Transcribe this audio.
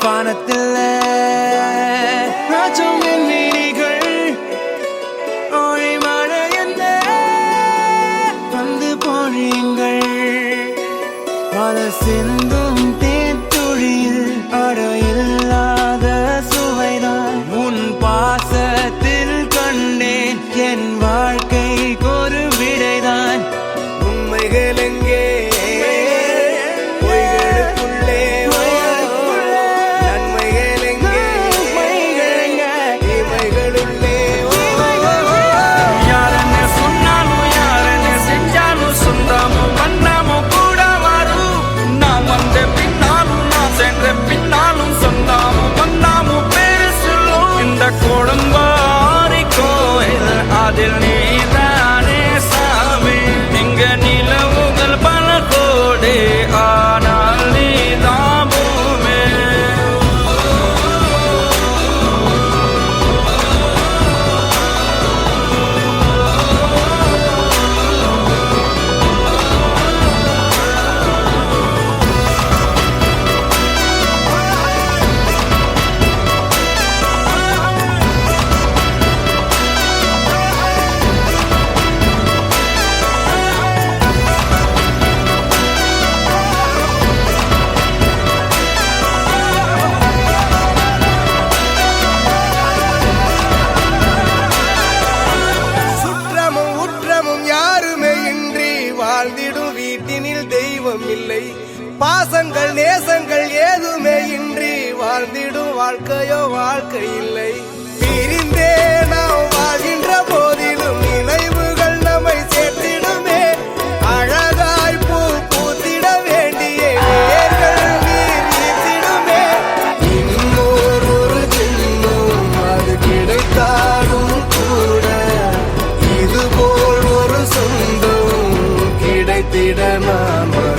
வானத்தில் ராஜம் என் விழிகள் ஒளி மழை என்ன வந்து பொழியுங்கள் பல சிந்தும் தேத்துழியில் அடையில்லாத சுவைதான் உன் பாசத்தில் கண்டேன் என் வாழ்க்கைக்கு ஒரு விடைதான் உண்மைகள் எங்கே கோடம்பாரி கோயில் அதில் நீதானே சாமி இங்க நிலவுகள் பல கோடி ஆனால் நீதான் பூமி வாழ்ந்திடும் வீட்டினில் தெய்வம் இல்லை பாசங்கள் நேசங்கள் ஏதுமே இன்றி வாழ்ந்திடும் வாழ்க்கையோ வாழ்க்கை இல்லை பிரிந்தே நாம் வாழ்கின்ற போதிலும் நினைவுகள் நம்மை சேர்த்திடுமே அழகாய் பூ பூத்திட வேண்டிய வேர்கள் நீர் நீத்திடுமே இன்னொரு ஜென்மம் அது கிடைத்தாலும் கூட இதுபோல் ஒரு சொந்தம் கிடைத்திட நான்